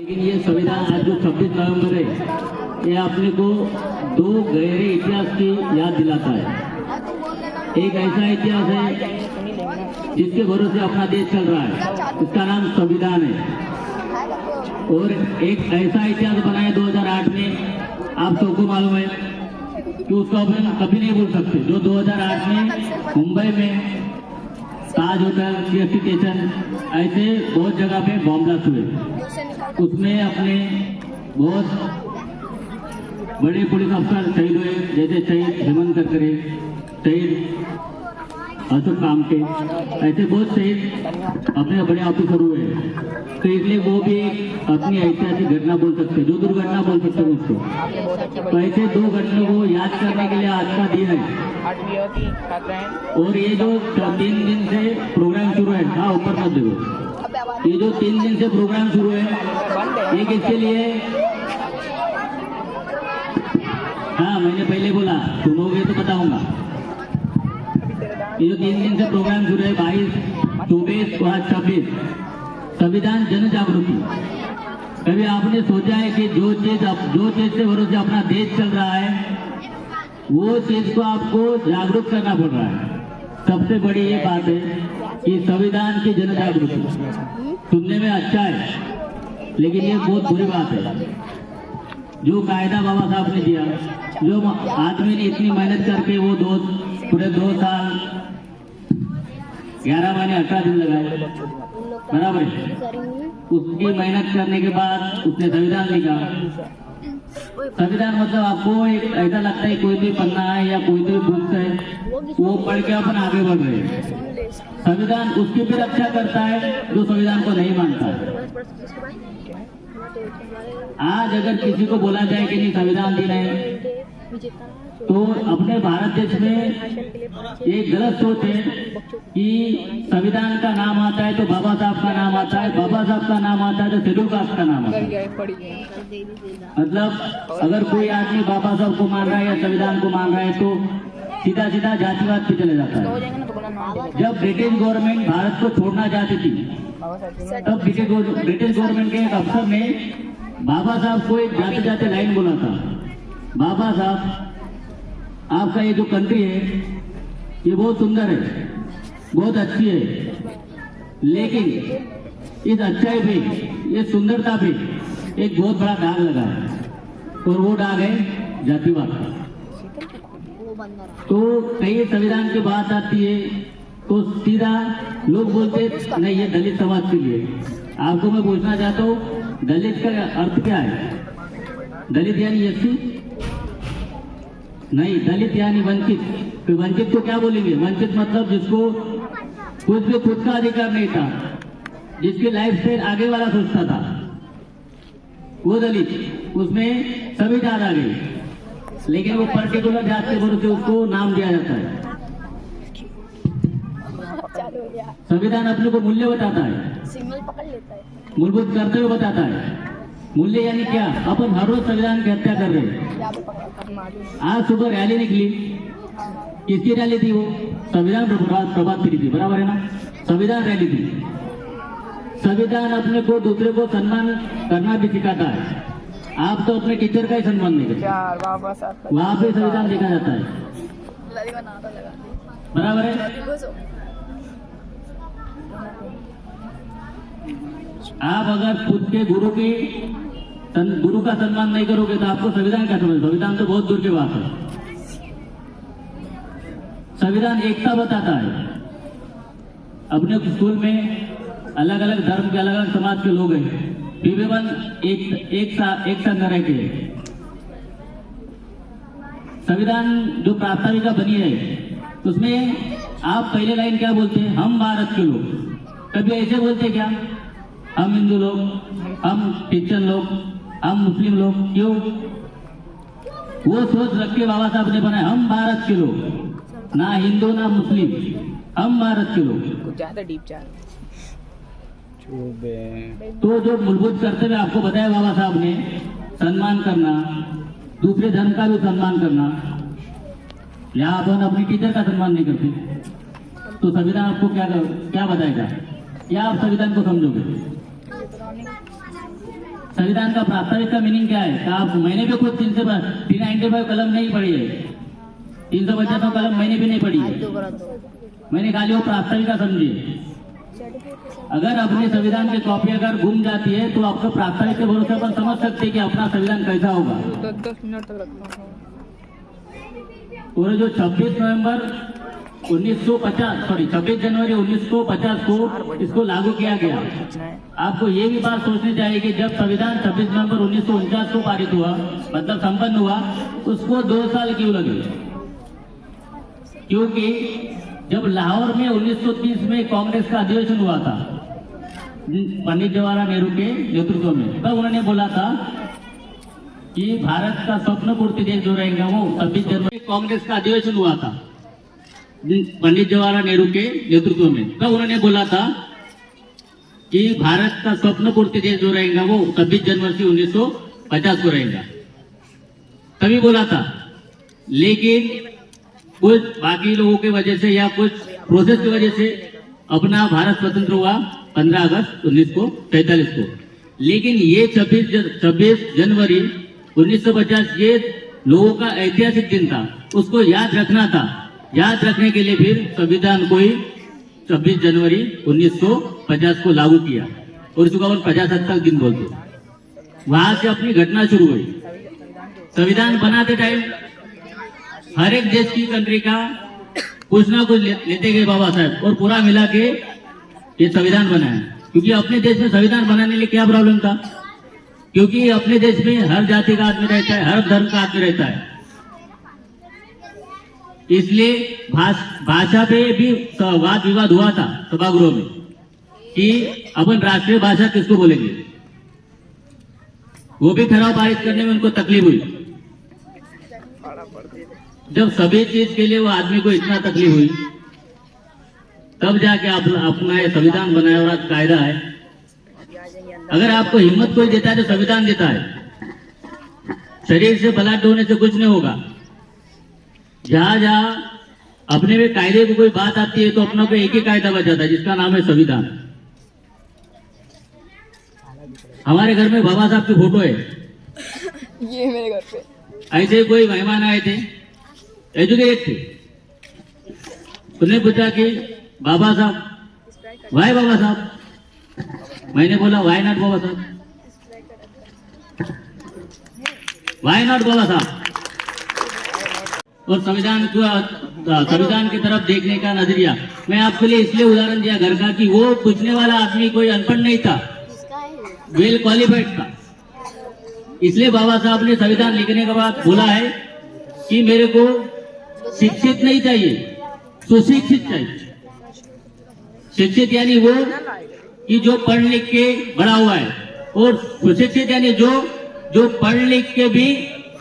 लेकिन ये संविधान आज जो 26 नवंबर है, ये अपने को दो गहरे इतिहास की याद दिलाता है। एक ऐसा इतिहास है जिसके भरोसे अपना देश चल रहा है, उसका नाम संविधान है। और एक ऐसा इतिहास बना है 2008 में, आप सबको मालूम है कि उसका अपन कभी नहीं भूल सकते। जो 2008 में मुंबई में ताज होटल, सीएसटी स्टेशन, ऐसे बहुत जगह पे बॉम्ब ब्लास्ट हुए। उसमें अपने बहुत बड़े पुलिस अफसर शहीद हुए, जैसे शहीद हेमंत करकरे, शहीद अशोक कामटे, ऐसे बहुत शहीद अपने बड़े ऑफिसर हुए। तो इसलिए वो भी अपनी ऐतिहासिक घटना बोल सकते, जो दुर्घटना बोल सकते हैं उसको। तो ऐसे दो घटना को याद करने के लिए आज का दिन है। और ये जो 3 दिन से प्रोग्राम शुरू है, हाँ ऊपर मत देखो, ये जो 3 दिन से प्रोग्राम शुरू है, ये किसके लिए? हाँ मैंने पहले बोला, सुनोगे तो बताऊंगा। ये जो 3 दिन से प्रोग्राम शुरू है, 22, 24 और 26, संविधान जन जागृति। कभी आपने सोचा है कि जो चीज से भरोसे अपना देश चल रहा है, वो चीज को आपको जागरूक करना पड़ रहा है। सबसे बड़ी ये बात है कि संविधान की जन जागृति सुनने में अच्छा है, लेकिन ये बहुत बुरी बात है। जो कायदा बाबा साहब ने दिया, जो आदमी ने इतनी मेहनत करके वो पूरे 2 साल 11 महीने 18 दिन लगाए, बराबर है। उसकी मेहनत करने के बाद उसने संविधान लिखा। संविधान मतलब आपको एक ऐसा लगता है कोई भी पन्ना है या कोई भी बुक है, वो पढ़ के अपन आगे बढ़ रहे हैं। संविधान उसकी भी रक्षा करता है जो संविधान को नहीं मानता है। आज अगर किसी को बोला जाए कि नहीं संविधान दिन है, तो अपने भारत देश में एक गलत सोच है कि संविधान का नाम आता है तो बाबा साहब का नाम आता है, बाबा साहब का नाम आता है तो शेड्यूल कास्ट का नाम आता है। मतलब अगर कोई आदमी बाबा साहब को मान रहा है या संविधान को मान रहा है तो सीधा सीधा जातिवाद पे चले जाता है। जब ब्रिटिश गवर्नमेंट भारत को छोड़ना चाहती थी, तब ब्रिटिश गवर्नमेंट के एक अफसर ने बाबा साहब को एक जाते जाते लाइन बोला था, बाबा साहब आपका ये जो कंट्री है ये बहुत सुंदर है, बहुत अच्छी है, लेकिन इस अच्छाई पे, ये सुंदरता पे एक बहुत बड़ा दाग लगा है, और वो दाग है जातिवाद। तो कई संविधान की बात आती है तो सीधा लोग बोलते नहीं ये दलित समाज के लिए। आपको मैं पूछना चाहता हूँ, दलित का अर्थ क्या है? दलित यानी एससी नहीं, दलित यानी वंचित। तो वंचित को क्या बोलेंगे? वंचित मतलब जिसको कुछ भी खुद का अधिकार नहीं था, जिसकी लाइफ स्टाइल आगे वाला सोचता था, वो दलित। उसमें सभी जात आ गई, लेकिन वो पर्टिकुलर जात के भरोसे उसको नाम दिया जाता है। संविधान अपने को मूल्य बताता है, सिग्नल पकड़ लेता है, मूलभूत कर्तव्य बताता है। मूल्य यानी क्या? अपन हर रोज संविधान की हत्या कर रहे हैं। आज सुबह रैली निकली, किसकी रैली थी? वो संविधान प्रभात फेरी थी, बराबर है ना? संविधान रैली थी। संविधान अपने को दूसरे को सम्मान करना भी सिखाता है। आप तो अपने टीचर का ही सम्मान नहीं करते, वहाँ पे संविधान देखा जाता है, बराबर है? आप अगर खुद के गुरु का सम्मान नहीं करोगे तो आपको संविधान क्या समझ? संविधान तो बहुत दूर की बात है। संविधान एकता बताता है। अपने स्कूल में अलग अलग धर्म के, अलग अलग समाज के लोग हैं, फिर भी एक संग रह के। संविधान जो प्रास्ताविका बनी है उसमें आप पहले लाइन क्या बोलते हैं? हम भारत के लोग। कभी ऐसे बोलते क्या? हम हिंदू लोग, हम क्रिश्चियन लोग, हम मुस्लिम लोग। क्यों? वो सोच रख के बाबा साहब ने बनाया, हम भारत के लोग, ना हिंदू ना मुस्लिम, हम भारत के लोग। ज्यादा डीप जा तो जो मूलभूत कर्तव्य आपको बताया बाबा साहब ने, सम्मान करना, दूसरे धर्म का भी सम्मान करना, या अपन अपनी टीचर का सम्मान नहीं करते, तो संविधान आपको क्या बताएगा? या आप संविधान को समझोगे? संविधान का प्रास्ताविक का मीनिंग क्या है? आप मैंने भी खुद 395 कलम नहीं पढ़ी है, 350 कलम मैंने भी नहीं पढ़ी है। मैंने खाली वो प्रास्ताविका समझी। अगर अपने संविधान की कॉपी अगर गुम जाती है तो आपको प्रास्ताविक के भरोसे अपन समझ सकते हैं कि अपना संविधान कैसा होगा। 10 मिनट तक रखना। और जो 26 जनवरी 1950 को इसको लागू किया गया। आपको ये भी बात सोचनी चाहिए कि जब संविधान 26 नवंबर 1949 को पारित हुआ, मतलब संपन्न हुआ, उसको 2 साल क्यों लगे? क्योंकि जब लाहौर में 1930 में कांग्रेस का अधिवेशन हुआ था पंडित जवाहरलाल नेहरू के नेतृत्व में, तब उन्होंने बोला था कि भारत का स्वप्न पूर्ति देश जो रहेगा वो 26 जनवरी। कांग्रेस का अधिवेशन हुआ था पंडित जवाहरलाल नेहरू के नेतृत्व में, तब उन्होंने बोला था कि भारत का स्वप्न पूर्ति देश जो रहेगा वो 26 जनवरी 1950 को रहेगा, तभी बोला था। लेकिन कुछ बाकी लोगों की वजह से या कुछ प्रोसेस की वजह से अपना भारत स्वतंत्र हुआ 15 अगस्त 1947 को। लेकिन ये 26 जनवरी 1950 ये लोगों का ऐतिहासिक दिन था, उसको याद रखना था। याद रखने के लिए फिर संविधान को ही 26 जनवरी 1950 को लागू किया और इसको अपन प्रजासत्ताक दिन बोलते। वहां से अपनी घटना शुरू हुई। संविधान बनाते टाइम हर एक देश की कंट्री का कुछ ना कुछ लेते गए बाबा साहब और पूरा मिला के ये संविधान बनाया। क्योंकि अपने देश में संविधान बनाने के लिए क्या प्रॉब्लम था? क्योंकि अपने देश में हर जाति का आदमी रहता है, हर धर्म का आदमी रहता है, इसलिए भाषा पे भी वाद विवाद हुआ था सभागृह में कि अपन राष्ट्रीय भाषा किसको बोलेंगे। वो भी ठराव पारित करने में उनको तकलीफ हुई। जब सभी चीज के लिए वो आदमी को इतना तकलीफ हुई, तब जाके अपना ये संविधान बनाया और आज कायदा है। अगर आपको हिम्मत कोई देता है तो संविधान देता है। शरीर से बलात् होने से कुछ नहीं होगा। जहां जहां अपने में कायदे की कोई बात आती है तो अपना को एक ही कायदा बचाता है, जिसका नाम है संविधान। हमारे घर में बाबा साहब की फोटो है, ये मेरे घर पे। ऐसे कोई मेहमान आए थे, एजुकेटेड थे, उन्हें पूछा कि बाबा साहब, वाई बाबा साहब? मैंने बोला वाई नॉट बाबा साहब, वाई नॉट बाबा साहब। और संविधान की तरफ देखने का नजरिया मैं आपके लिए इसलिए उदाहरण दिया घर का कि वो पूछने वाला आदमी कोई अनपढ़ नहीं था, वेल क्वालिफाइड था। इसलिए बाबा साहब ने संविधान लिखने के बाद बोला है कि मेरे को शिक्षित नहीं चाहिए, सुशिक्षित चाहिए। शिक्षित यानी वो कि जो पढ़ लिख के बड़ा हुआ है, और सुशिक्षित यानी जो पढ़ लिख के भी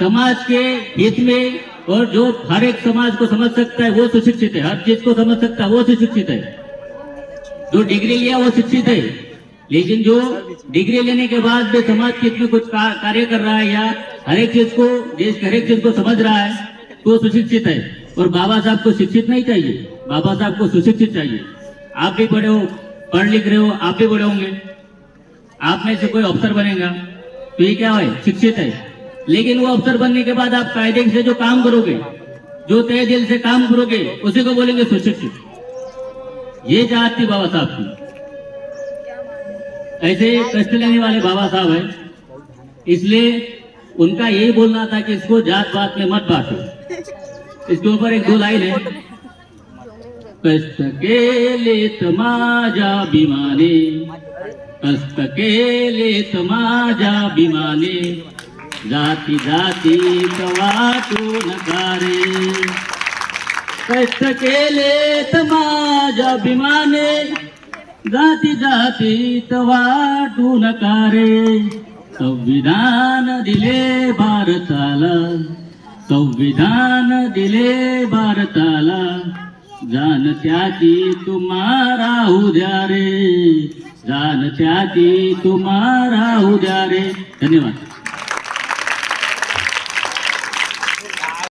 समाज के हित में और जो हर एक समाज को समझ सकता है वो सुशिक्षित है। हर चीज को समझ सकता है वो सुशिक्षित है। जो डिग्री लिया वो शिक्षित है, लेकिन जो डिग्री लेने के बाद भी समाज के हित में कुछ कार्य कर रहा है या हर एक चीज को, देश की हर एक चीज को समझ रहा है, तो सुशिक्षित है। और बाबा साहब को शिक्षित नहीं चाहिए, बाबा साहब को सुशिक्षित चाहिए। आप भी पढ़े हो, पढ़ लिख रहे हो, आप भी बड़े होंगे, आप में से कोई अफसर बनेगा तो ये क्या है? शिक्षित है। लेकिन वो अफसर बनने के बाद आप कायदे से जो काम करोगे, जो तय दिल से काम करोगे, उसी को बोलेंगे सुशिक्षित। ये चाहत थी बाबा साहब की। ऐसे कष्ट लेने वाले बाबा साहब है, इसलिए उनका यही बोलना था कि इसको जात पात में मत बांटो। इसके ऊपर एक 2 लाइन है, कष्ट केलेत माझ्या अभिमाने, कष्ट केलेत माझ्या अभिमाने, जाती जाती वाटू नका रे। कष्ट केलेत माझ्या अभिमाने, जाती जाती वाटू नका रे। संविधान दिले भारताला, संविधान दिले भारताला, जान त्याची तुम्हारा उद्या रे, जान त्याची तुम्हारा उद्या रे। धन्यवाद।